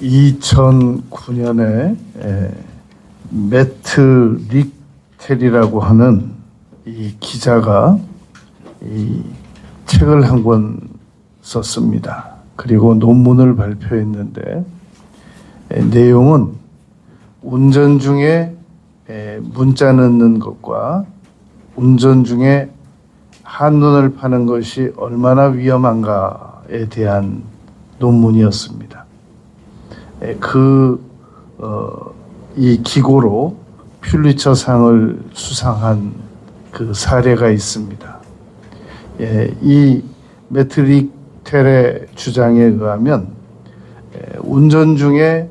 2009년에 매트 릭텔이라고 하는 이 기자가 이 책을 한 권 썼습니다. 그리고 논문을 발표했는데 내용은 운전 중에 문자 넣는 것과 운전 중에 한눈을 파는 것이 얼마나 위험한가에 대한 논문이었습니다. 이 기고로 퓰리처상을 수상한 그 사례가 있습니다. 이 매트 릭텔의 주장에 의하면 운전 중에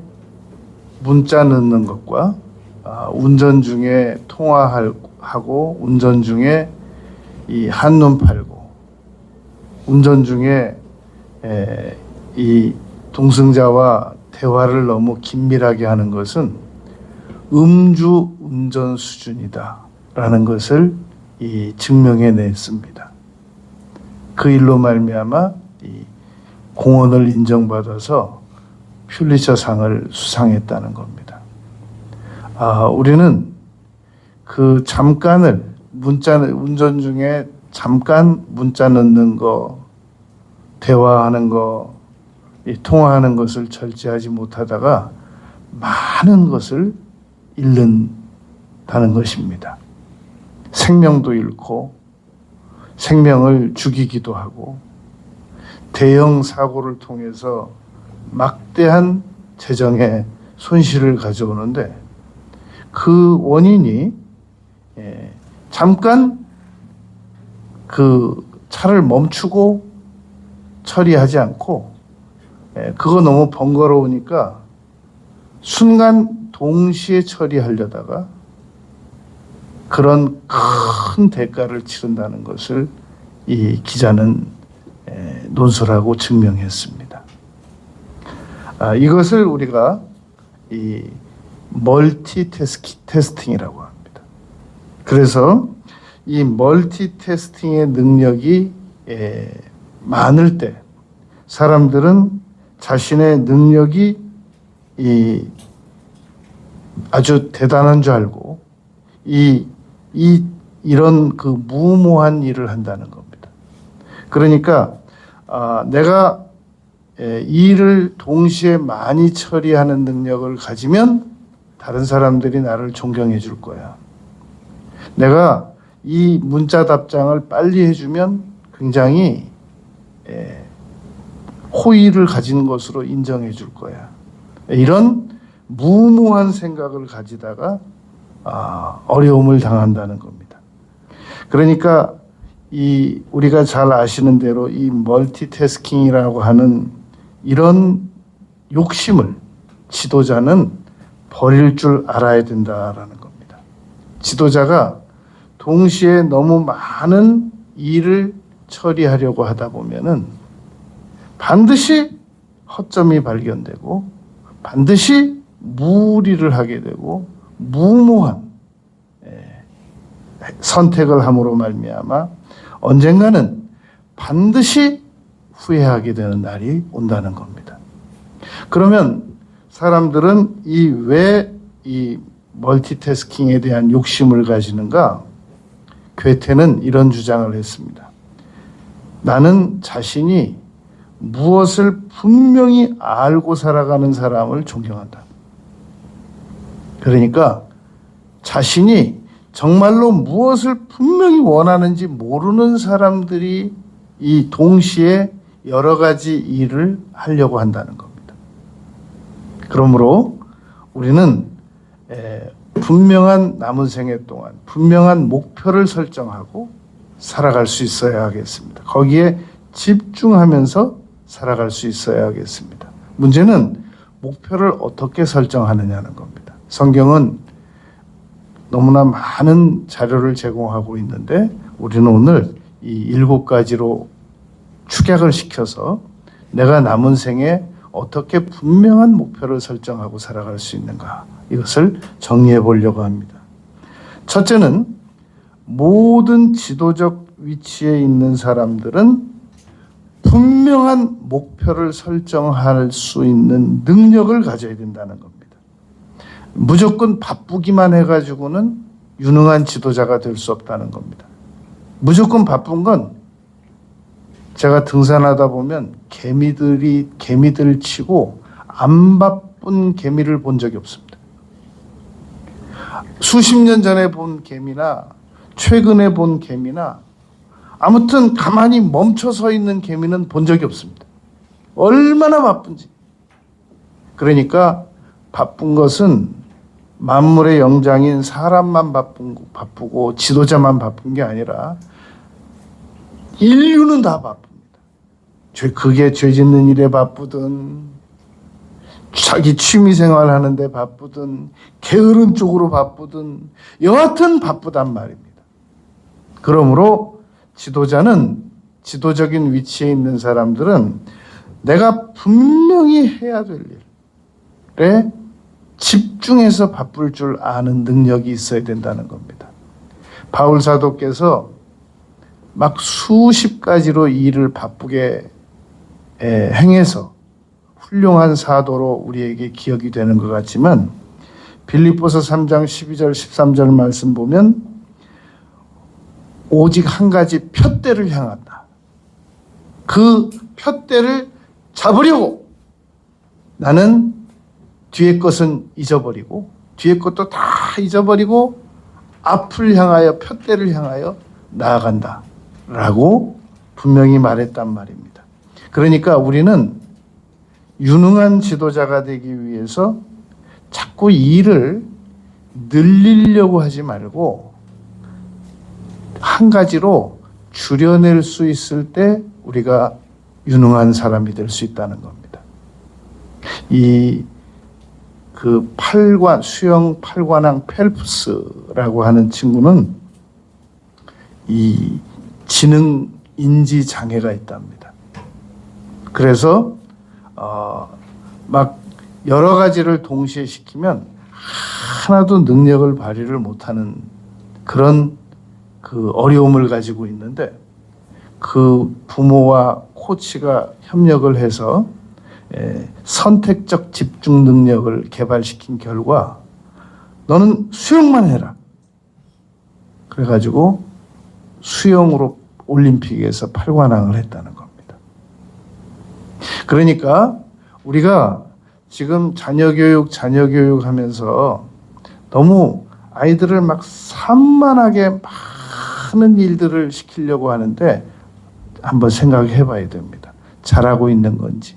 문자 넣는 것과 운전 중에 통화하고 운전 중에 이 한눈 팔고 운전 중에 이 동승자와 대화를 너무 긴밀하게 하는 것은 음주 운전 수준이다라는 것을 증명해냈습니다. 그 일로 말미암아 이 공헌을 인정받아서 퓰리처상을 수상했다는 겁니다. 우리는 그 잠깐을 운전 중에 잠깐 문자 넣는 거, 대화하는 거, 통화하는 것을 절제하지 못하다가 많은 것을 잃는다는 것입니다. 생명도 잃고 생명을 죽이기도 하고 대형 사고를 통해서 막대한 재정의 손실을 가져오는데 그 원인이 잠깐 그 차를 멈추고 처리하지 않고 그거 너무 번거로우니까 순간 동시에 처리하려다가 그런 큰 대가를 치른다는 것을 이 기자는 논술하고 증명했습니다. 이것을 우리가 이 멀티태스킹이라고 합니다. 그래서 이 멀티태스킹의 능력이 많을 때 사람들은 자신의 능력이 아주 대단한 줄 알고 이런 그 무모한 일을 한다는 겁니다. 그러니까 내가 일을 동시에 많이 처리하는 능력을 가지면 다른 사람들이 나를 존경해 줄 거야. 내가 이 문자 답장을 빨리 해주면 굉장히 호의를 가진 것으로 인정해 줄 거야. 이런 무모한 생각을 가지다가 어려움을 당한다는 겁니다. 그러니까 우리가 잘 아시는 대로 이 멀티태스킹이라고 하는 이런 욕심을 지도자는 버릴 줄 알아야 된다라는 겁니다. 지도자가 동시에 너무 많은 일을 처리하려고 하다 보면은 반드시 허점이 발견되고 반드시 무리를 하게 되고 무모한 선택을 함으로 말미암아 언젠가는 반드시 후회하게 되는 날이 온다는 겁니다. 그러면 사람들은 왜 이 멀티태스킹에 대한 욕심을 가지는가? 괴테는 이런 주장을 했습니다. 나는 자신이 무엇을 분명히 알고 살아가는 사람을 존경한다. 그러니까 자신이 정말로 무엇을 분명히 원하는지 모르는 사람들이 이 동시에 여러 가지 일을 하려고 한다는 겁니다. 그러므로 우리는 분명한 남은 생애 동안 분명한 목표를 설정하고 살아갈 수 있어야 하겠습니다. 거기에 집중하면서 살아갈 수 있어야 하겠습니다. 문제는 목표를 어떻게 설정하느냐는 겁니다. 성경은 너무나 많은 자료를 제공하고 있는데 우리는 오늘 이 7가지로 축약을 시켜서 내가 남은 생에 어떻게 분명한 목표를 설정하고 살아갈 수 있는가, 이것을 정리해 보려고 합니다. 첫째는 모든 지도적 위치에 있는 사람들은 분명한 목표를 설정할 수 있는 능력을 가져야 된다는 겁니다. 무조건 바쁘기만 해가지고는 유능한 지도자가 될 수 없다는 겁니다. 무조건 바쁜 건 제가 등산하다 보면 개미들 치고 안 바쁜 개미를 본 적이 없습니다. 수십 년 전에 본 개미나 최근에 본 개미나 아무튼 가만히 멈춰 서 있는 개미는 본 적이 없습니다. 얼마나 바쁜지. 그러니까 바쁜 것은 만물의 영장인 사람만 바쁘고 지도자만 바쁜 게 아니라 인류는 다 바쁩니다. 그게 죄 짓는 일에 바쁘든 자기 취미생활 하는데 바쁘든 게으른 쪽으로 바쁘든 여하튼 바쁘단 말입니다. 그러므로 지도자는 지도적인 위치에 있는 사람들은 내가 분명히 해야 될 일에 집중해서 바쁠 줄 아는 능력이 있어야 된다는 겁니다. 바울 사도께서 막 수십 가지로 일을 바쁘게 행해서 훌륭한 사도로 우리에게 기억이 되는 것 같지만 빌립보서 3장 12절 13절 말씀 보면 오직 한 가지 푯대를 향한다. 그 푯대를 잡으려고 나는 뒤에 것은 잊어버리고 뒤에 것도 다 잊어버리고 앞을 향하여 푯대를 향하여 나아간다 라고 분명히 말했단 말입니다. 그러니까 우리는 유능한 지도자가 되기 위해서 자꾸 일을 늘리려고 하지 말고 한 가지로 줄여낼 수 있을 때 우리가 유능한 사람이 될 수 있다는 겁니다. 수영 8관왕 펠프스라고 하는 친구는 이 지능 인지 장애가 있답니다. 그래서 막 여러 가지를 동시에 시키면 하나도 능력을 발휘를 못하는 그런 그 어려움을 가지고 있는데 그 부모와 코치가 협력을 해서 선택적 집중 능력을 개발시킨 결과 너는 수영만 해라. 그래가지고 수영으로 올림픽에서 8관왕을 했다는 겁니다. 그러니까 우리가 지금 자녀 교육 하면서 너무 아이들을 막 산만하게 많은 일들을 시키려고 하는데 한번 생각해 봐야 됩니다. 잘하고 있는 건지.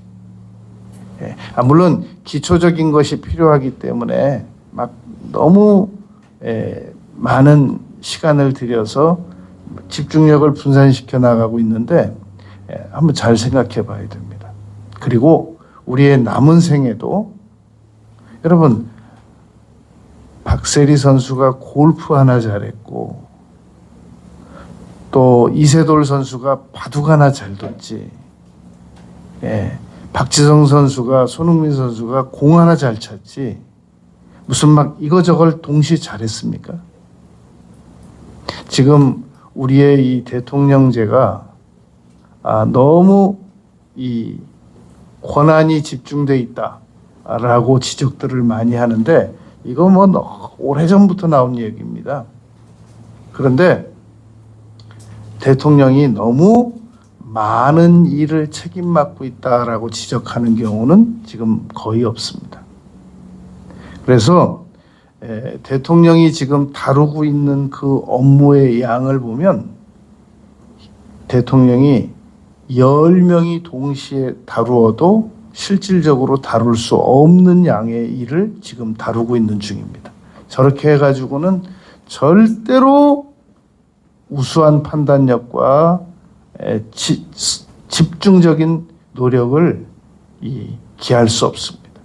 물론 기초적인 것이 필요하기 때문에 막 너무 많은 시간을 들여서 집중력을 분산시켜 나가고 있는데 한번 잘 생각해 봐야 됩니다. 그리고 우리의 남은 생에도 여러분 박세리 선수가 골프 하나 잘했고 또 이세돌 선수가 바둑 하나 잘 뒀지. 박지성 선수가 손흥민 선수가 공 하나 잘 찼지. 무슨 막 이거저걸 동시에 잘했습니까? 지금 우리의 이 대통령제가 너무 이 권한이 집중돼 있다라고 지적들을 많이 하는데 이거 뭐 오래전부터 나온 얘기입니다. 그런데 대통령이 너무 많은 일을 책임맡고 있다라고 지적하는 경우는 지금 거의 없습니다. 그래서 대통령이 지금 다루고 있는 그 업무의 양을 보면 대통령이 10명이 동시에 다루어도 실질적으로 다룰 수 없는 양의 일을 지금 다루고 있는 중입니다. 저렇게 해가지고는 절대로 우수한 판단력과 집중적인 노력을 기할 수 없습니다.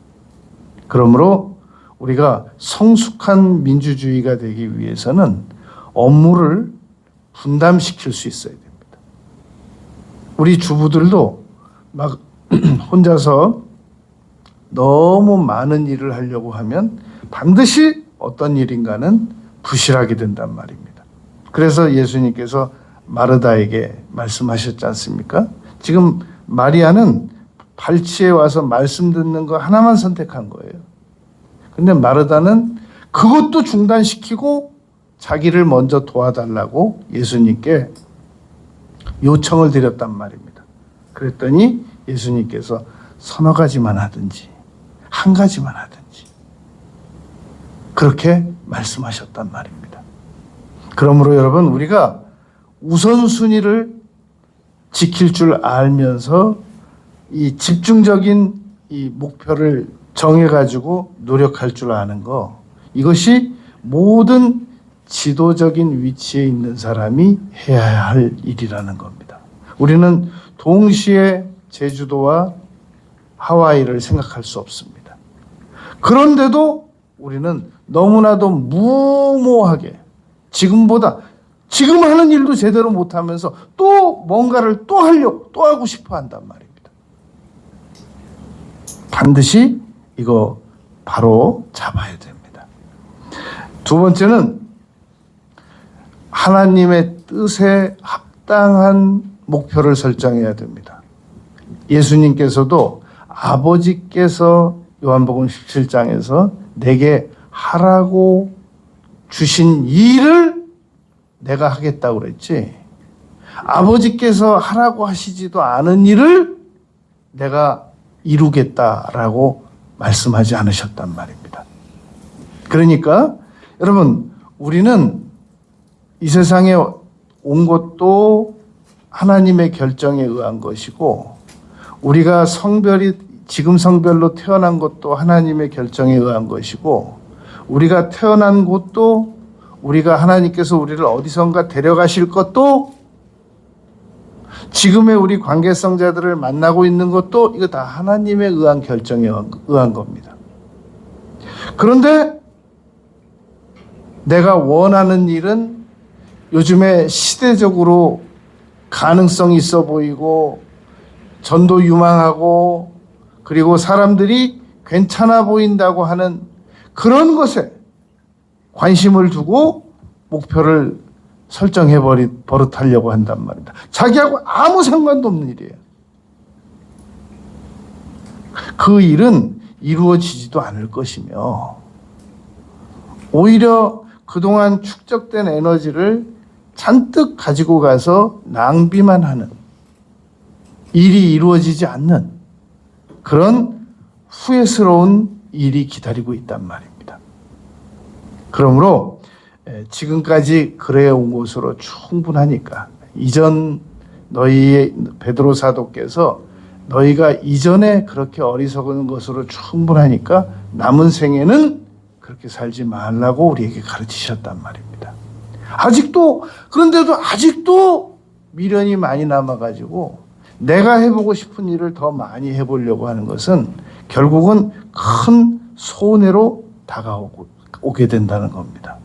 그러므로 우리가 성숙한 민주주의가 되기 위해서는 업무를 분담시킬 수 있어야 됩니다. 우리 주부들도 막 혼자서 너무 많은 일을 하려고 하면 반드시 어떤 일인가는 부실하게 된단 말입니다. 그래서 예수님께서 마르다에게 말씀하셨지 않습니까? 지금 마리아는 발치에 와서 말씀 듣는 거 하나만 선택한 거예요. 근데 마르다는 그것도 중단시키고 자기를 먼저 도와달라고 예수님께 요청을 드렸단 말입니다. 그랬더니 예수님께서 서너 가지만 하든지 한 가지만 하든지 그렇게 말씀하셨단 말입니다. 그러므로 여러분, 우리가 우선순위를 지킬 줄 알면서 이 집중적인 이 목표를 정해가지고 노력할 줄 아는 거, 이것이 모든 지도적인 위치에 있는 사람이 해야 할 일이라는 겁니다. 우리는 동시에 제주도와 하와이를 생각할 수 없습니다. 그런데도 우리는 너무나도 무모하게 지금 하는 일도 제대로 못하면서 또 뭔가를 또 하려고 또 하고 싶어 한단 말입니다. 반드시 이거 바로 잡아야 됩니다. 두 번째는 하나님의 뜻에 합당한 목표를 설정해야 됩니다. 예수님께서도 아버지께서 요한복음 17장에서 내게 하라고 주신 일을 내가 하겠다고 그랬지, 아버지께서 하라고 하시지도 않은 일을 내가 이루겠다라고 말씀하지 않으셨단 말입니다. 그러니까 여러분, 우리는 이 세상에 온 것도 하나님의 결정에 의한 것이고, 우리가 지금 성별로 태어난 것도 하나님의 결정에 의한 것이고, 우리가 태어난 곳도, 우리가 하나님께서 우리를 어디선가 데려가실 것도, 지금의 우리 관계성자들을 만나고 있는 것도, 이거 다 하나님에 의한 결정에 의한 겁니다. 그런데 내가 원하는 일은 요즘에 시대적으로 가능성이 있어 보이고 전도 유망하고 그리고 사람들이 괜찮아 보인다고 하는 그런 것에 관심을 두고 목표를 설정해 버릇하려고 한단 말입니다. 자기하고 아무 상관도 없는 일이에요. 그 일은 이루어지지도 않을 것이며, 오히려 그동안 축적된 에너지를 잔뜩 가지고 가서 낭비만 하는, 일이 이루어지지 않는 그런 후회스러운 일이 기다리고 있단 말입니다. 그러므로 지금까지 그래 온 것으로 충분하니까, 이전 너희의 베드로 사도께서 너희가 이전에 그렇게 어리석은 것으로 충분하니까 남은 생에는 그렇게 살지 말라고 우리에게 가르치셨단 말입니다. 그런데도 아직도 미련이 많이 남아가지고 내가 해보고 싶은 일을 더 많이 해보려고 하는 것은 결국은 큰 손해로 다가오게 된다는 겁니다.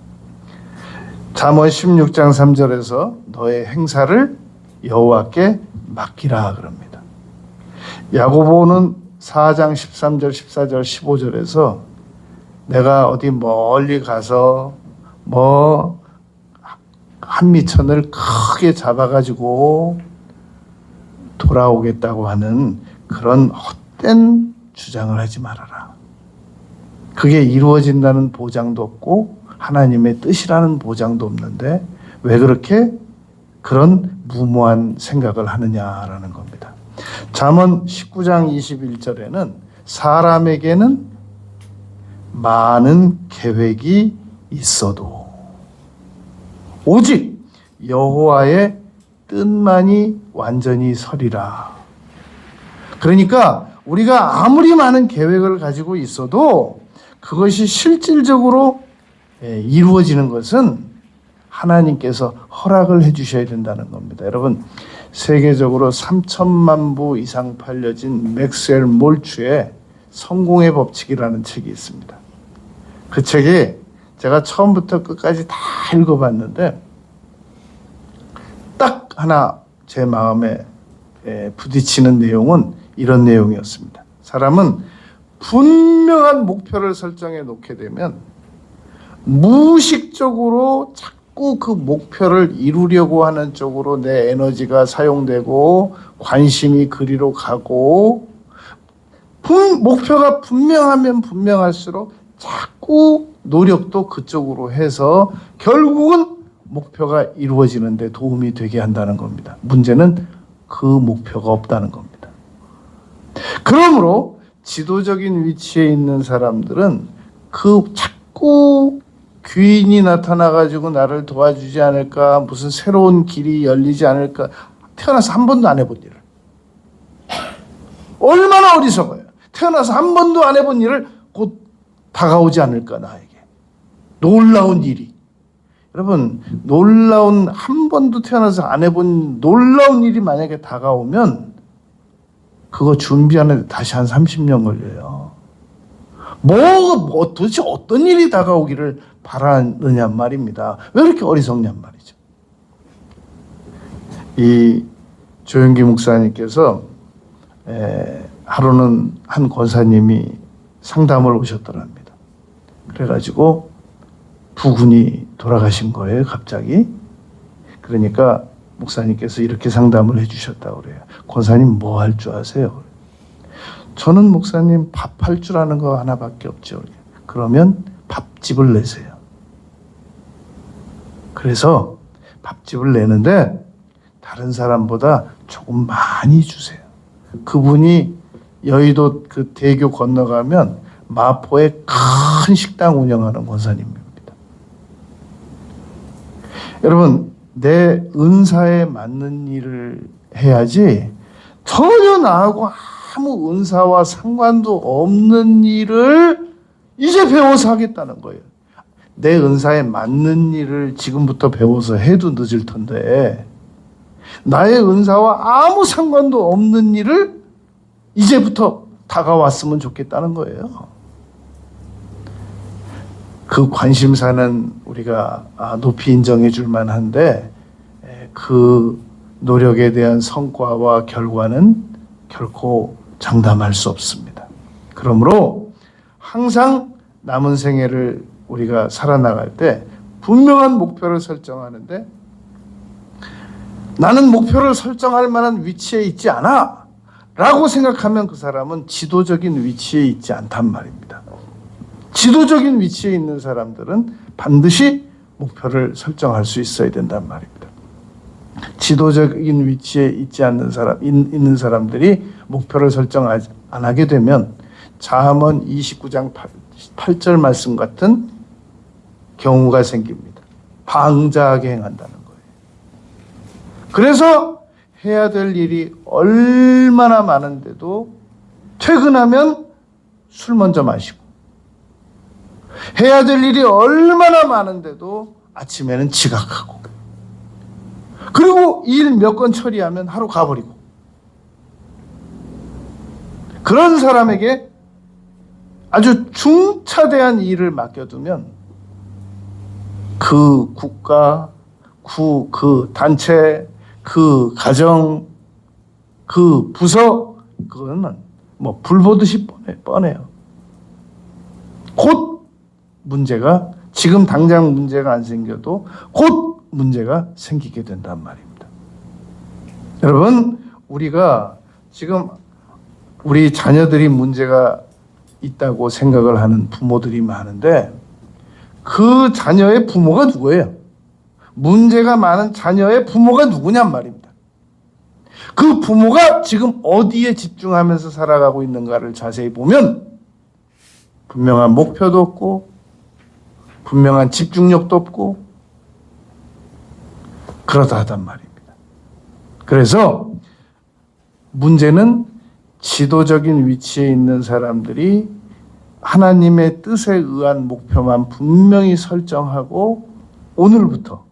잠언 16장 3절에서 너의 행사를 여호와께 맡기라 그럽니다. 야고보는 4장 13절, 14절, 15절에서 내가 어디 멀리 가서 한미천을 크게 잡아가지고 돌아오겠다고 하는 그런 헛된 주장을 하지 말아라. 그게 이루어진다는 보장도 없고 하나님의 뜻이라는 보장도 없는데 왜 그렇게 그런 무모한 생각을 하느냐라는 겁니다. 잠언 19장 21절에는 사람에게는 많은 계획이 있어도 오직 여호와의 뜻만이 완전히 서리라. 그러니까 우리가 아무리 많은 계획을 가지고 있어도 그것이 실질적으로 이루어지는 것은 하나님께서 허락을 해주셔야 된다는 겁니다. 여러분, 세계적으로 3천만 부 이상 팔려진 맥스웰 몰츠의 성공의 법칙이라는 책이 있습니다. 그 책이 제가 처음부터 끝까지 다 읽어봤는데 딱 하나 제 마음에 부딪히는 내용은 이런 내용이었습니다. 사람은 분명한 목표를 설정해 놓게 되면 무의식적으로 자꾸 그 목표를 이루려고 하는 쪽으로 내 에너지가 사용되고 관심이 그리로 가고 목표가 분명하면 분명할수록 자꾸 노력도 그쪽으로 해서 결국은 목표가 이루어지는 데 도움이 되게 한다는 겁니다. 문제는 그 목표가 없다는 겁니다. 그러므로 지도적인 위치에 있는 사람들은 그 자꾸 귀인이 나타나가지고 나를 도와주지 않을까, 무슨 새로운 길이 열리지 않을까, 태어나서 한 번도 안 해본 일을. 얼마나 어리석어요. 태어나서 한 번도 안 해본 일을 곧 다가오지 않을까, 나에게. 놀라운 일이. 여러분, 한 번도 태어나서 안 해본 놀라운 일이 만약에 다가오면 그거 준비하는데 다시 한 30년 걸려요. 도대체 어떤 일이 다가오기를 바라느냐 말입니다. 왜 이렇게 어리석냔 말이죠. 이 조영기 목사님께서 하루는 한 권사님이 상담을 오셨더랍니다. 그래가지고 두 분이 돌아가신 거예요, 갑자기. 그러니까 목사님께서 이렇게 상담을 해주셨다고 그래요. 권사님 뭐 할 줄 아세요? 저는 목사님 밥할 줄 아는 거 하나밖에 없죠. 그러면 밥집을 내세요. 그래서 밥집을 내는데 다른 사람보다 조금 많이 주세요. 그분이 여의도 그 대교 건너가면 마포에 큰 식당 운영하는 권사님입니다. 여러분, 내 은사에 맞는 일을 해야지 전혀 나하고 아무 은사와 상관도 없는 일을 이제 배워서 하겠다는 거예요. 내 은사에 맞는 일을 지금부터 배워서 해도 늦을 텐데 나의 은사와 아무 상관도 없는 일을 이제부터 다가왔으면 좋겠다는 거예요. 그 관심사는 우리가 높이 인정해 줄 만한데 그 노력에 대한 성과와 결과는 결코 장담할 수 없습니다. 그러므로 항상 남은 생애를 우리가 살아나갈 때 분명한 목표를 설정하는데 나는 목표를 설정할 만한 위치에 있지 않아 라고 생각하면 그 사람은 지도적인 위치에 있지 않단 말입니다. 지도적인 위치에 있는 사람들은 반드시 목표를 설정할 수 있어야 된단 말입니다. 지도적인 위치에 있지 않는 있는 사람들이 목표를 설정 안 하게 되면 잠언 29장 8절 말씀 같은 경우가 생깁니다. 방자하게 행한다는 거예요. 그래서 해야 될 일이 얼마나 많은데도 퇴근하면 술 먼저 마시고 해야 될 일이 얼마나 많은데도 아침에는 지각하고 그리고 일 몇 건 처리하면 하루 가버리고 그런 사람에게 아주 중차대한 일을 맡겨두면 그 국가, 그 단체, 그 가정, 그 부서 그거는 뭐 불 보듯이 뻔해요. 곧 문제가 지금 당장 문제가 안 생겨도 곧 문제가 생기게 된단 말입니다. 여러분, 우리가 지금 우리 자녀들이 문제가 있다고 생각을 하는 부모들이 많은데 그 자녀의 부모가 누구예요? 문제가 많은 자녀의 부모가 누구냔 말입니다. 그 부모가 지금 어디에 집중하면서 살아가고 있는가를 자세히 보면 분명한 목표도 없고 분명한 집중력도 없고 그러다 하단 말입니다. 그래서 문제는 지도적인 위치에 있는 사람들이 하나님의 뜻에 의한 목표만 분명히 설정하고 오늘부터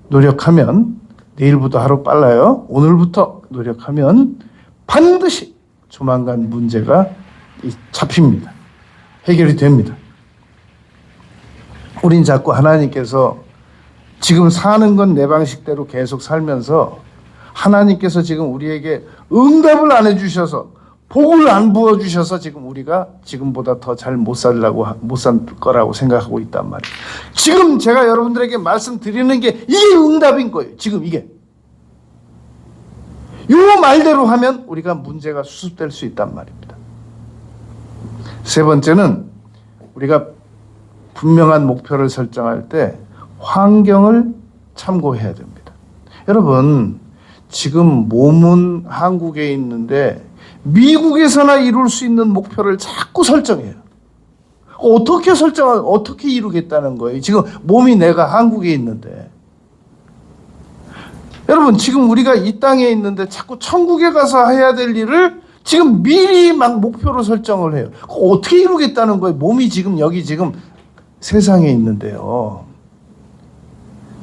노력하면 내일보다 하루 빨라요. 오늘부터 노력하면 반드시 조만간 문제가 잡힙니다. 해결이 됩니다. 우린 자꾸 하나님께서 지금 사는 건 내 방식대로 계속 살면서 하나님께서 지금 우리에게 응답을 안 해주셔서 복을 안 부어주셔서 지금 우리가 지금보다 더 잘 못 살 거라고 생각하고 있단 말이에요. 지금 제가 여러분들에게 말씀드리는 게 이게 응답인 거예요. 지금 이게. 요 말대로 하면 우리가 문제가 수습될 수 있단 말입니다. 세 번째는 우리가 분명한 목표를 설정할 때 환경을 참고해야 됩니다. 여러분, 지금 몸은 한국에 있는데 미국에서나 이룰 수 있는 목표를 자꾸 설정해요. 어떻게 이루겠다는 거예요? 지금 몸이 내가 한국에 있는데. 여러분, 지금 우리가 이 땅에 있는데 자꾸 천국에 가서 해야 될 일을 지금 미리 막 목표로 설정을 해요. 어떻게 이루겠다는 거예요? 몸이 지금 여기 지금 세상에 있는데요.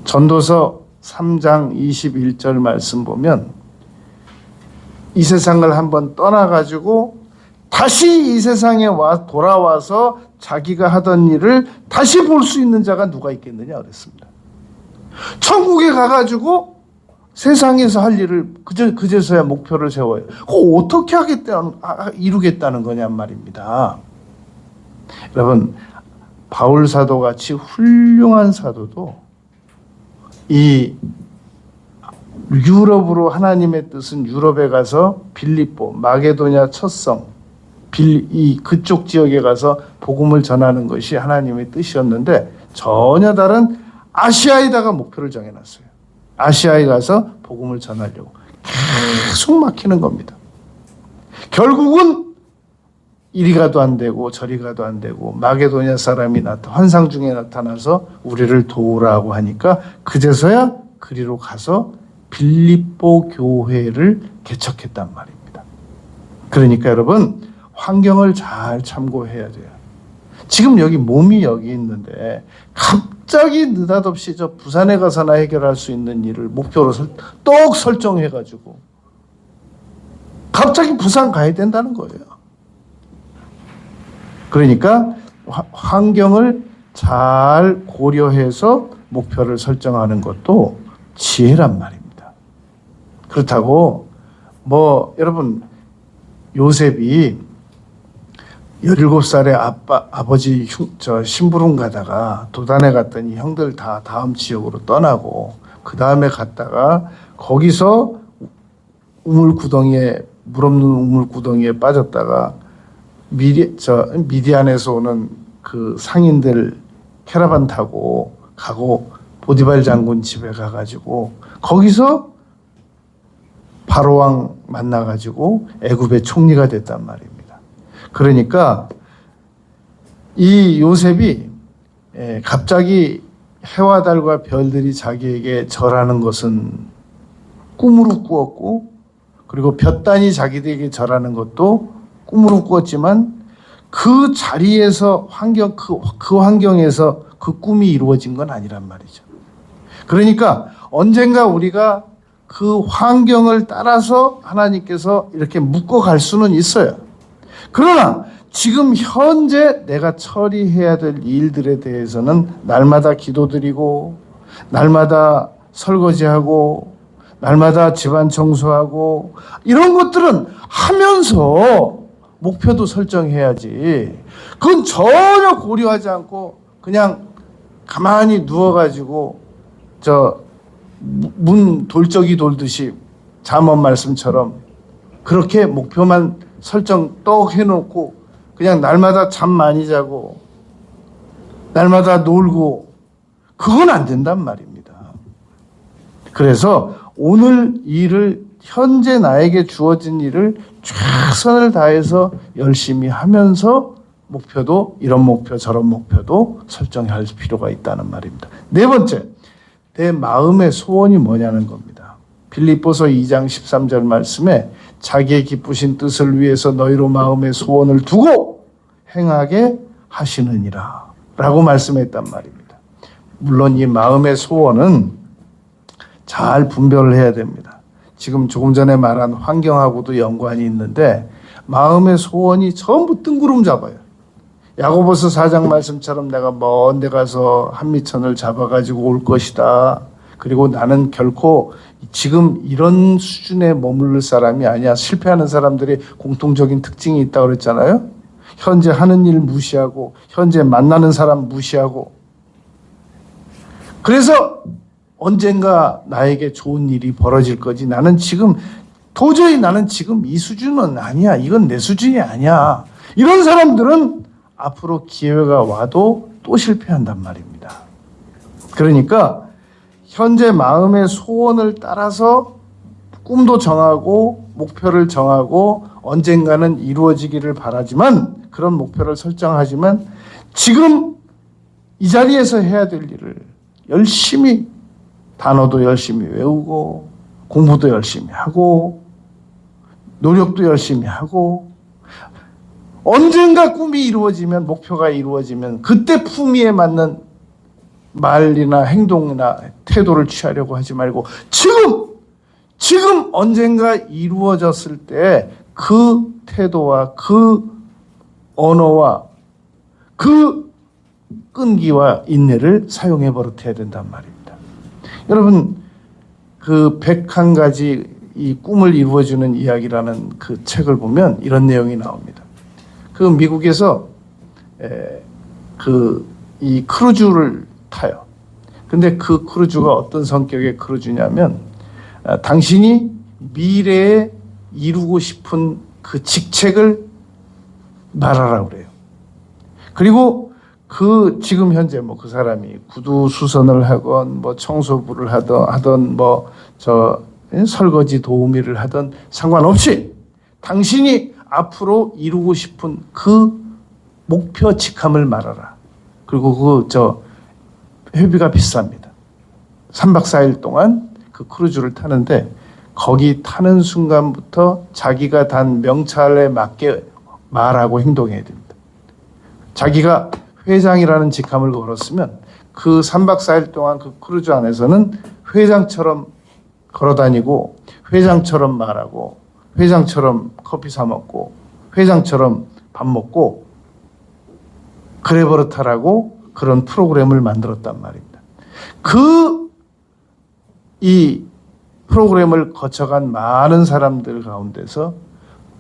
전도서 3장 21절 말씀 보면 이 세상을 한번 떠나가지고 다시 이 세상에 돌아와서 자기가 하던 일을 다시 볼 수 있는 자가 누가 있겠느냐 그랬습니다. 천국에 가가지고 세상에서 할 일을 그제서야 목표를 세워요. 어떻게 이루겠다는 거냔 말입니다. 여러분, 바울 사도 같이 훌륭한 사도도 이 유럽으로 하나님의 뜻은 유럽에 가서 빌립보, 마게도냐 첫성, 그쪽 지역에 가서 복음을 전하는 것이 하나님의 뜻이었는데 전혀 다른 아시아에다가 목표를 정해놨어요. 아시아에 가서 복음을 전하려고 계속 막히는 겁니다. 결국은 이리 가도 안 되고 저리 가도 안 되고 마게도냐 사람이 환상 중에 나타나서 우리를 도우라고 하니까 그제서야 그리로 가서 빌립보 교회를 개척했단 말입니다. 그러니까 여러분, 환경을 잘 참고해야 돼요. 지금 여기 몸이 여기 있는데 갑자기 느닷없이 저 부산에 가서나 해결할 수 있는 일을 목표로 똑 설정해가지고 갑자기 부산 가야 된다는 거예요. 그러니까 환경을 잘 고려해서 목표를 설정하는 것도 지혜란 말입니다. 그렇다고 여러분, 요셉이 17살에 아버지 심부름 가다가 도단에 갔더니 형들 다 다음 지역으로 떠나고 그 다음에 갔다가 거기서 물 없는 우물구덩이에 빠졌다가 미디안에서 오는 그 상인들 캐러반 타고 가고 보디발 장군 집에 가가지고 거기서 바로왕 만나가지고 애굽의 총리가 됐단 말입니다. 그러니까 이 요셉이 갑자기 해와 달과 별들이 자기에게 절하는 것은 꿈으로 꾸었고, 그리고 볕단이 자기들에게 절하는 것도 꿈으로 꾸었지만 그 자리에서 그 환경에서 그 꿈이 이루어진 건 아니란 말이죠. 그러니까 언젠가 우리가 그 환경을 따라서 하나님께서 이렇게 묶어갈 수는 있어요. 그러나 지금 현재 내가 처리해야 될 일들에 대해서는 날마다 기도드리고 날마다 설거지하고 날마다 집안 청소하고 이런 것들은 하면서 목표도 설정해야지. 그건 전혀 고려하지 않고 그냥 가만히 누워가지고 문 돌적이 돌듯이 잠언 말씀처럼 그렇게 목표만 설정 떡 해놓고 그냥 날마다 잠 많이 자고 날마다 놀고 그건 안 된단 말입니다. 그래서 오늘 일을 현재 나에게 주어진 일을 최선을 다해서 열심히 하면서 목표도 이런 목표 저런 목표도 설정할 필요가 있다는 말입니다. 네 번째, 내 마음의 소원이 뭐냐는 겁니다. 빌립보서 2장 13절 말씀에 자기의 기쁘신 뜻을 위해서 너희로 마음의 소원을 두고 행하게 하시느니라 라고 말씀했단 말입니다. 물론 이 마음의 소원은 잘 분별을 해야 됩니다. 지금 조금 전에 말한 환경하고도 연관이 있는데 마음의 소원이 전부 뜬구름 잡아요. 야고보서 4장 말씀처럼 내가 먼 데 가서 한미천을 잡아가지고 올 것이다. 그리고 나는 결코 지금 이런 수준에 머무를 사람이 아니야. 실패하는 사람들이 공통적인 특징이 있다고 그랬잖아요. 현재 하는 일 무시하고 현재 만나는 사람 무시하고 그래서 언젠가 나에게 좋은 일이 벌어질 거지. 나는 지금 이 수준은 아니야. 이건 내 수준이 아니야. 이런 사람들은 앞으로 기회가 와도 또 실패한단 말입니다. 그러니까 현재 마음의 소원을 따라서 꿈도 정하고 목표를 정하고 언젠가는 이루어지기를 바라지만 그런 목표를 설정하지만 지금 이 자리에서 해야 될 일을 열심히 단어도 열심히 외우고 공부도 열심히 하고 노력도 열심히 하고 언젠가 꿈이 이루어지면 목표가 이루어지면 그때 품위에 맞는 말이나 행동이나 태도를 취하려고 하지 말고 지금 언젠가 이루어졌을 때 그 태도와 그 언어와 그 끈기와 인내를 사용해 버릇해야 된단 말입니다. 여러분 그 101가지 이 꿈을 이루어주는 이야기라는 그 책을 보면 이런 내용이 나옵니다. 그 미국에서 이 크루즈를 타요. 근데 그 크루즈가 어떤 성격의 크루즈냐면 당신이 미래에 이루고 싶은 그 직책을 말하라고 그래요. 그리고 지금 현재 그 사람이 구두 수선을 하건 청소부를 하던 설거지 도우미를 하던 상관없이 당신이 앞으로 이루고 싶은 그 목표 직함을 말하라. 그리고 회비가 비쌉니다. 3박 4일 동안 그 크루즈를 타는데 거기 타는 순간부터 자기가 단 명찰에 맞게 말하고 행동해야 됩니다. 자기가 회장이라는 직함을 걸었으면 그 3박 4일 동안 그 크루즈 안에서는 회장처럼 걸어다니고 회장처럼 말하고 회장처럼 커피 사 먹고 회장처럼 밥 먹고 그래 버릇하라고 그런 프로그램을 만들었단 말입니다. 이 프로그램을 거쳐간 많은 사람들 가운데서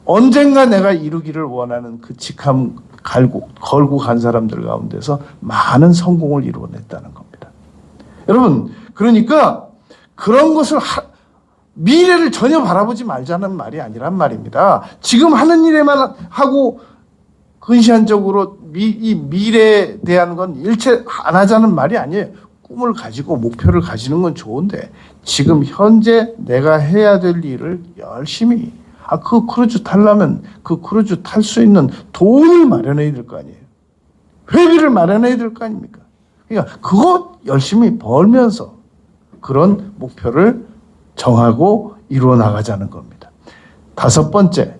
언젠가 내가 이루기를 원하는 그 직함 걸고 간 사람들 가운데서 많은 성공을 이루어냈다는 겁니다. 여러분, 그러니까 그런 것을 미래를 전혀 바라보지 말자는 말이 아니란 말입니다. 지금 하는 일에만 하고 근시안적으로 이 미래에 대한 건 일체 안 하자는 말이 아니에요. 꿈을 가지고 목표를 가지는 건 좋은데 지금 현재 내가 해야 될 일을 열심히 그 크루즈 타려면 그 크루즈 탈 수 있는 돈을 마련해야 될 거 아니에요. 회비를 마련해야 될 거 아닙니까? 그러니까 그거 열심히 벌면서 그런 목표를 정하고 이루어 나가자는 겁니다. 5번째,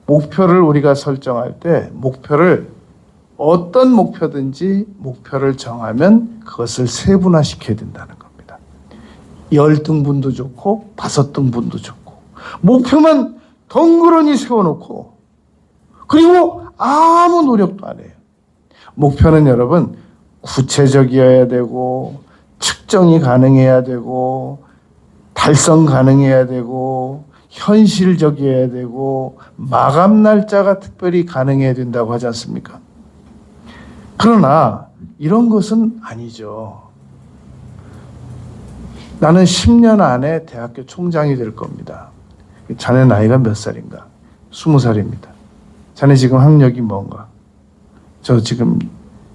목표를 우리가 설정할 때 어떤 목표든지 목표를 정하면 그것을 세분화시켜야 된다는 겁니다. 10등분도 좋고 5등분도 좋고 목표만 덩그러니 세워놓고 그리고 아무 노력도 안 해요. 목표는 여러분 구체적이어야 되고 측정이 가능해야 되고 달성 가능해야 되고 현실적이어야 되고 마감 날짜가 특별히 가능해야 된다고 하지 않습니까? 그러나 이런 것은 아니죠. 나는 10년 안에 대학교 총장이 될 겁니다. 자네 나이가 몇 살인가? 20살입니다. 자네 지금 학력이 뭔가? 저 지금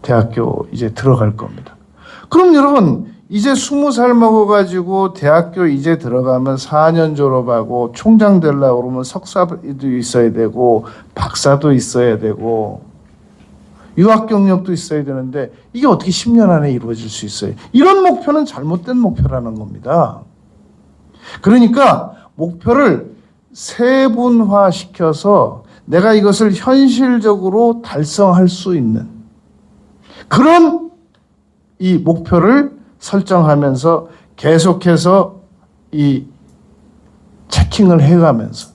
대학교 이제 들어갈 겁니다. 그럼 여러분 이제 20살 먹어가지고 대학교 이제 들어가면 4년 졸업하고 총장 되려고 그러면 석사도 있어야 되고 박사도 있어야 되고 유학 경력도 있어야 되는데 이게 어떻게 10년 안에 이루어질 수 있어요? 이런 목표는 잘못된 목표라는 겁니다. 그러니까 목표를 세분화시켜서 내가 이것을 현실적으로 달성할 수 있는 그런 이 목표를 설정하면서 계속해서 이 체킹을 해가면서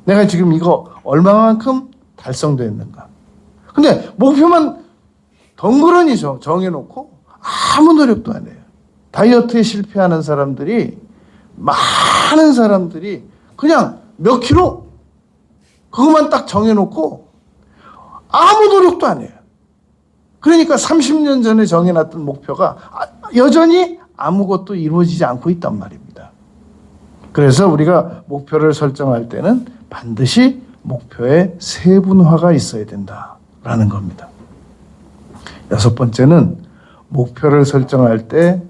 내가 지금 이거 얼마만큼 달성됐는가. 근데 목표만 덩그러니 정해놓고 아무 노력도 안 해요. 다이어트에 실패하는 사람들이 많은 사람들이 그냥 몇 킬로 그것만 딱 정해놓고 아무 노력도 안 해요. 그러니까 30년 전에 정해놨던 목표가 여전히 아무것도 이루어지지 않고 있단 말입니다. 그래서 우리가 목표를 설정할 때는 반드시 목표에 세분화가 있어야 된다라는 겁니다. 여섯 번째는 목표를 설정할 때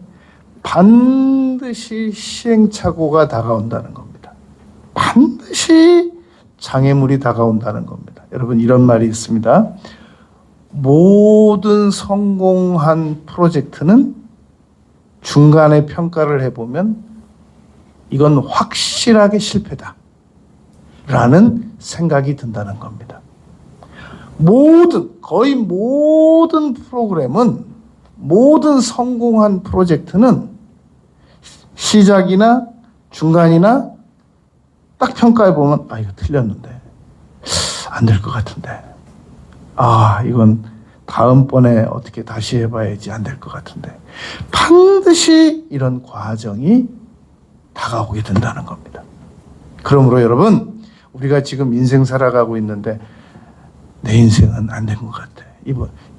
반드시 시행착오가 다가온다는 겁니다. 반드시 장애물이 다가온다는 겁니다. 여러분, 이런 말이 있습니다. 모든 성공한 프로젝트는 중간에 평가를 해보면 이건 확실하게 실패다 라는 생각이 든다는 겁니다. 거의 모든 프로그램은, 모든 성공한 프로젝트는 시작이나 중간이나 딱 평가해 보면 이거 틀렸는데, 안 될 것 같은데, 이건 다음번에 어떻게 다시 해봐야지, 안 될 것 같은데, 반드시 이런 과정이 다가오게 된다는 겁니다. 그러므로 여러분, 우리가 지금 인생 살아가고 있는데 내 인생은 안 된 것 같아.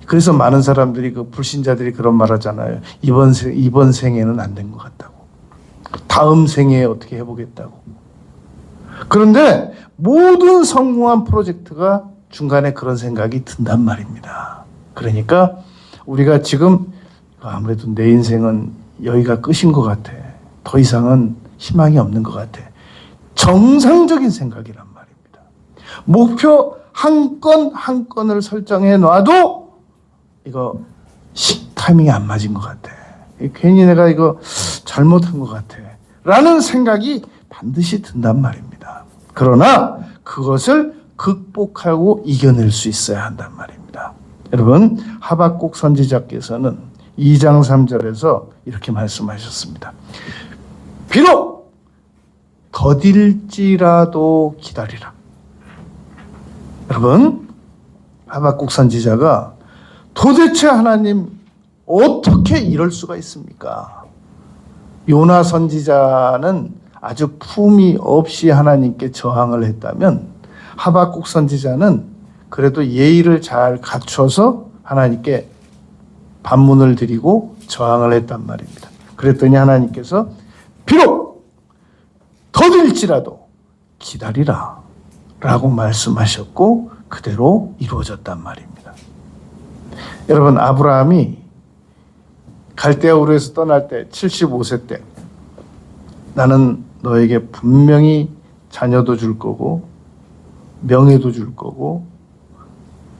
그래서 많은 사람들이, 불신자들이 그런 말 하잖아요. 이번 생에는 안 된 것 같다고. 다음 생에 어떻게 해보겠다고. 그런데 모든 성공한 프로젝트가 중간에 그런 생각이 든단 말입니다. 그러니까 우리가 지금 아무래도 내 인생은 여기가 끝인 것 같아. 더 이상은 희망이 없는 것 같아. 정상적인 생각이란 말입니다. 목표 한 건 한 건을 설정해 놔도 이거 타이밍이 안 맞은 것 같아. 괜히 내가 이거 잘못한 것 같아. 라는 생각이 반드시 든단 말입니다. 그러나 그것을 극복하고 이겨낼 수 있어야 한단 말입니다. 여러분, 하박국 선지자께서는 2장 3절에서 이렇게 말씀하셨습니다. 비록 더딜지라도 기다리라. 여러분, 하박국 선지자가 도대체 하나님 어떻게 이럴 수가 있습니까? 요나 선지자는 아주 품위 없이 하나님께 저항을 했다면 하박국 선지자는 그래도 예의를 잘 갖춰서 하나님께 반문을 드리고 저항을 했단 말입니다. 그랬더니 하나님께서 비록 더딜지라도 기다리라 라고 말씀하셨고 그대로 이루어졌단 말입니다. 여러분, 아브라함이 갈대아 우르에서 떠날 때 75세 때 나는 너에게 분명히 자녀도 줄 거고 명예도 줄 거고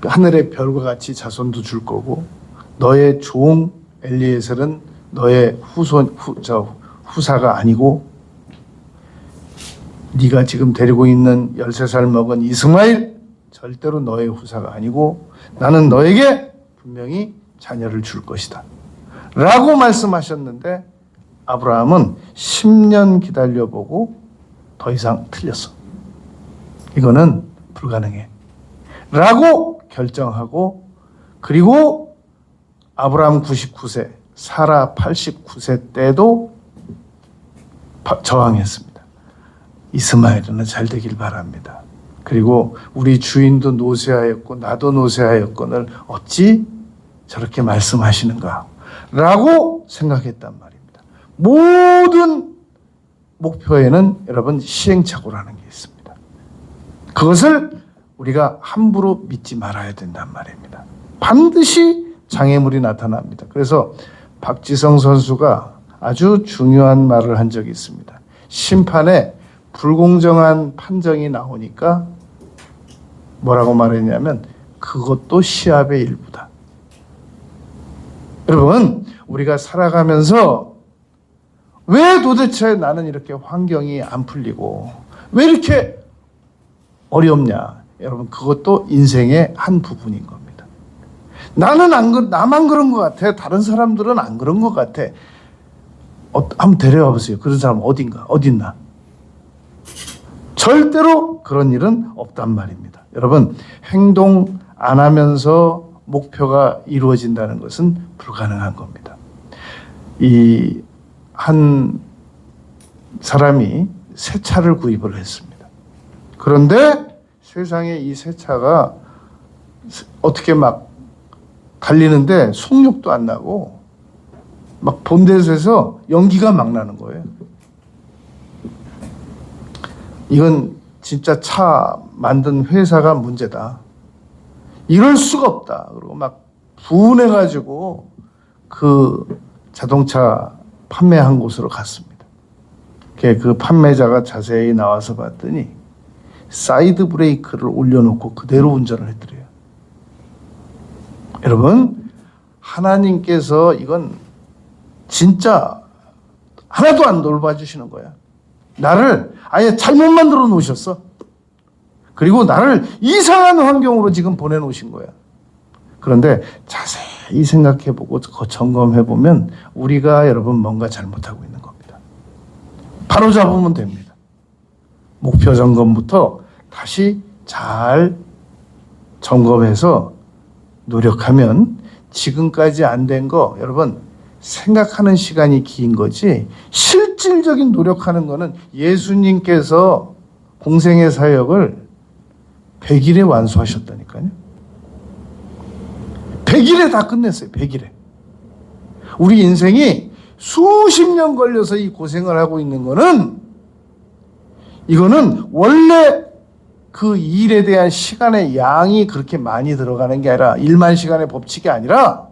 하늘의 별과 같이 자손도 줄 거고 너의 종 엘리에셀은 너의 후사가 아니고 네가 지금 데리고 있는 13살 먹은 이스마엘 절대로 너의 후사가 아니고 나는 너에게 분명히 자녀를 줄 것이다 라고 말씀하셨는데 아브라함은 10년 기다려보고 더 이상 틀렸어. 이거는 불가능해 라고 결정하고 그리고 아브라함 99세 사라 89세 때도 저항했습니다. 이스마엘은 잘 되길 바랍니다. 그리고 우리 주인도 노쇠하였고 나도 노쇠하였거늘 어찌 저렇게 말씀하시는가 라고 생각했단 말입니다. 모든 목표에는 여러분 시행착오라는 게 있습니다. 그것을 우리가 함부로 믿지 말아야 된단 말입니다. 반드시 장애물이 나타납니다. 그래서 박지성 선수가 아주 중요한 말을 한 적이 있습니다. 심판에 불공정한 판정이 나오니까 뭐라고 말했냐면 그것도 시합의 일부다. 여러분, 우리가 살아가면서 왜 도대체 나는 이렇게 환경이 안 풀리고 왜 이렇게 어렵냐? 여러분, 그것도 인생의 한 부분인 겁니다. 나만 그런 것 같아. 다른 사람들은 안 그런 것 같아. 한번 데려와 보세요. 그런 사람 어딨나? 절대로 그런 일은 없단 말입니다. 여러분, 행동 안 하면서 목표가 이루어진다는 것은 불가능한 겁니다. 이 한 사람이 새 차를 구입을 했습니다. 그런데 세상에 이 새 차가 어떻게 막 달리는데 속력도 안 나고 막 본넷에서 연기가 막 나는 거예요. 이건 진짜 차 만든 회사가 문제다. 이럴 수가 없다. 그리고 막 분해가지고 그 자동차 판매한 곳으로 갔습니다. 그 판매자가 자세히 나와서 봤더니 사이드 브레이크를 올려놓고 그대로 운전을 했더래요. 여러분, 하나님께서 이건 진짜 하나도 안 돌봐주시는 거야. 나를 아예 잘못 만들어 놓으셨어. 그리고 나를 이상한 환경으로 지금 보내놓으신 거야. 그런데 자세히 생각해보고 점검해보면 우리가 여러분 뭔가 잘못하고 있는 겁니다. 바로 잡으면 됩니다. 목표 점검부터 다시 잘 점검해서 노력하면 지금까지 안 된 거 여러분 생각하는 시간이 긴 거지 실질적인 노력하는 거는 예수님께서 공생의 사역을 100일에 완수하셨다니까요. 100일에 다 끝냈어요. 100일에. 우리 인생이 수십 년 걸려서 이 고생을 하고 있는 거는 이거는 원래 그 일에 대한 시간의 양이 그렇게 많이 들어가는 게 아니라 1만 시간의 법칙이 아니라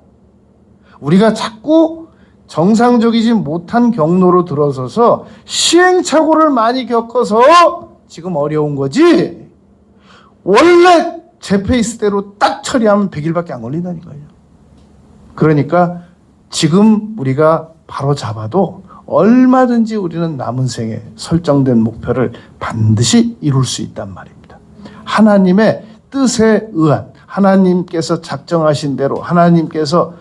우리가 자꾸 정상적이지 못한 경로로 들어서서 시행착오를 많이 겪어서 지금 어려운 거지 원래 제 페이스대로 딱 처리하면 100일밖에 안 걸린다니까요. 그러니까 지금 우리가 바로 잡아도 얼마든지 우리는 남은 생에 설정된 목표를 반드시 이룰 수 있단 말입니다. 하나님의 뜻에 의한 하나님께서 작정하신 대로 하나님께서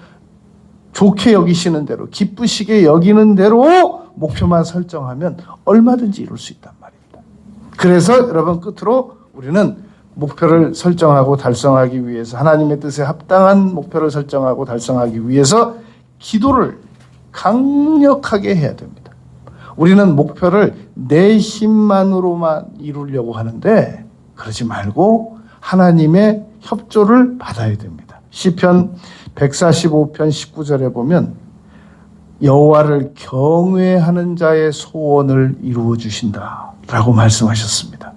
좋게 여기시는 대로 기쁘시게 여기는 대로 목표만 설정하면 얼마든지 이룰 수 있단 말입니다. 그래서 여러분 끝으로 우리는 목표를 설정하고 달성하기 위해서 하나님의 뜻에 합당한 목표를 설정하고 달성하기 위해서 기도를 강력하게 해야 됩니다. 우리는 목표를 내 힘만으로만 이루려고 하는데 그러지 말고 하나님의 협조를 받아야 됩니다. 시편 145편 19절에 보면 여호와를 경외하는 자의 소원을 이루어 주신다라고 말씀하셨습니다.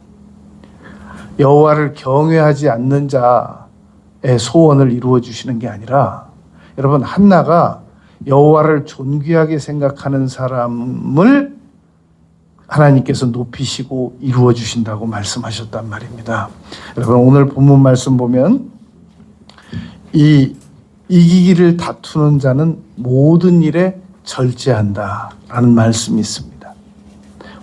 여호와를 경외하지 않는 자의 소원을 이루어 주시는 게 아니라 여러분 한나가 여호와를 존귀하게 생각하는 사람을 하나님께서 높이시고 이루어 주신다고 말씀하셨단 말입니다. 여러분 오늘 본문 말씀 보면 이기기를 다투는 자는 모든 일에 절제한다라는 말씀이 있습니다.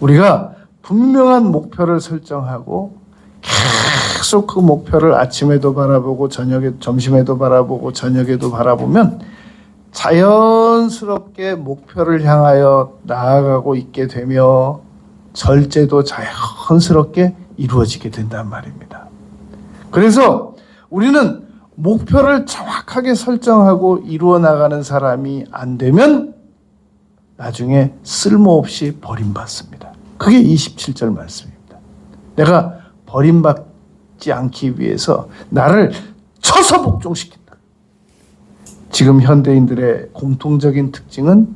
우리가 분명한 목표를 설정하고 계속 그 목표를 아침에도 바라보고 점심에도 바라보고 저녁에도 바라보면 자연스럽게 목표를 향하여 나아가고 있게 되며 절제도 자연스럽게 이루어지게 된단 말입니다. 그래서 우리는 목표를 정확하게 설정하고 이루어 나가는 사람이 안 되면 나중에 쓸모없이 버림받습니다. 그게 27절 말씀입니다. 내가 버림받지 않기 위해서 나를 쳐서 복종시킨다. 지금 현대인들의 공통적인 특징은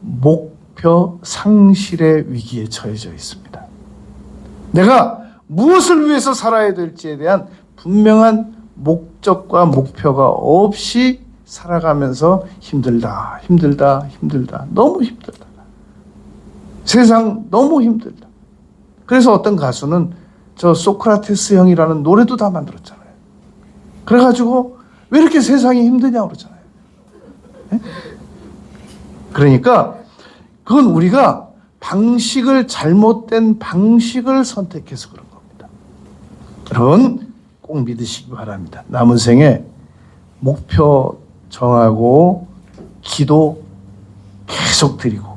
목표 상실의 위기에 처해져 있습니다. 내가 무엇을 위해서 살아야 될지에 대한 분명한 목적과 목표가 없이 살아가면서 힘들다. 너무 힘들다. 세상 너무 힘들다. 그래서 어떤 가수는 저 소크라테스 형이라는 노래도 다 만들었잖아요. 그래가지고 왜 이렇게 세상이 힘드냐고 그러잖아요. 네? 그러니까 그건 우리가 잘못된 방식을 선택해서 그런 겁니다. 여러분 꼭 믿으시기 바랍니다. 남은 생에 목표 정하고 기도 계속 드리고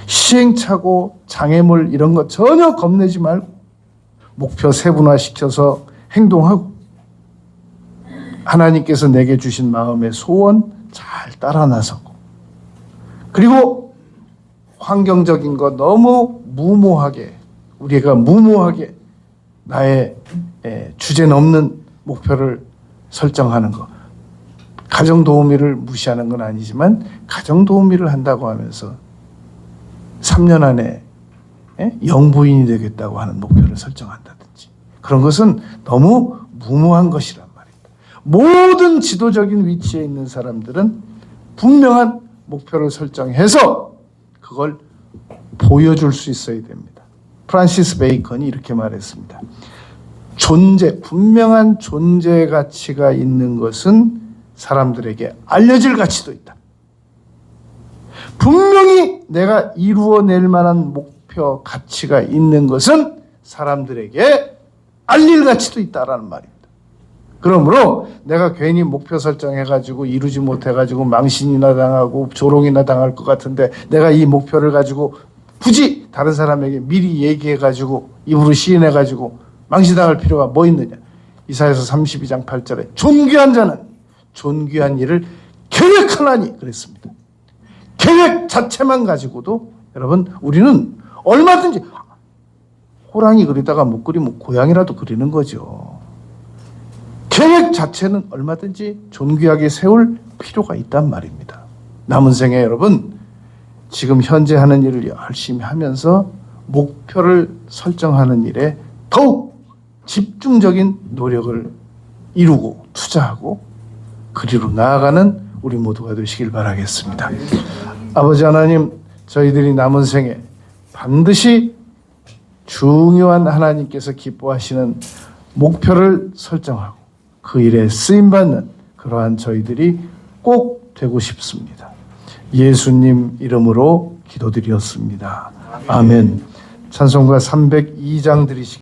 시행착오 장애물 이런 거 전혀 겁내지 말고 목표 세분화시켜서 행동하고 하나님께서 내게 주신 마음의 소원 잘 따라 나서고 그리고 환경적인 거 너무 무모하게, 우리가 무모하게 나의 주제 넘는 목표를 설정하는 거. 가정도우미를 무시하는 건 아니지만 가정도우미를 한다고 하면서 3년 안에 영부인이 되겠다고 하는 목표를 설정한다든지 그런 것은 너무 무모한 것이란 말입니다. 모든 지도적인 위치에 있는 사람들은 분명한 목표를 설정해서 그걸 보여줄 수 있어야 됩니다. 프란시스 베이컨이 이렇게 말했습니다. 분명한 존재 가치가 있는 것은 사람들에게 알려질 가치도 있다. 분명히 내가 이루어낼 만한 목표 가치가 있는 것은 사람들에게 알릴 가치도 있다라는 말입니다. 그러므로 내가 괜히 목표 설정해가지고 이루지 못해가지고 망신이나 당하고 조롱이나 당할 것 같은데 내가 이 목표를 가지고 굳이 다른 사람에게 미리 얘기해가지고 입으로 시인해가지고 망신당할 필요가 뭐 있느냐. 이사야서 32장 8절에 존귀한 자는 존귀한 일을 계획하나니 그랬습니다. 계획 자체만 가지고도 여러분 우리는 얼마든지 호랑이 그리다가 못 그리면 고양이라도 그리는 거죠. 계획 자체는 얼마든지 존귀하게 세울 필요가 있단 말입니다. 남은 생에 여러분 지금 현재 하는 일을 열심히 하면서 목표를 설정하는 일에 더욱 집중적인 노력을 이루고 투자하고 그리로 나아가는 우리 모두가 되시길 바라겠습니다. 아버지 하나님, 저희들이 남은 생에 반드시 중요한 하나님께서 기뻐하시는 목표를 설정하고 그 일에 쓰임받는 그러한 저희들이 꼭 되고 싶습니다. 예수님 이름으로 기도드렸습니다. 아멘. 찬송가 302장 드리시기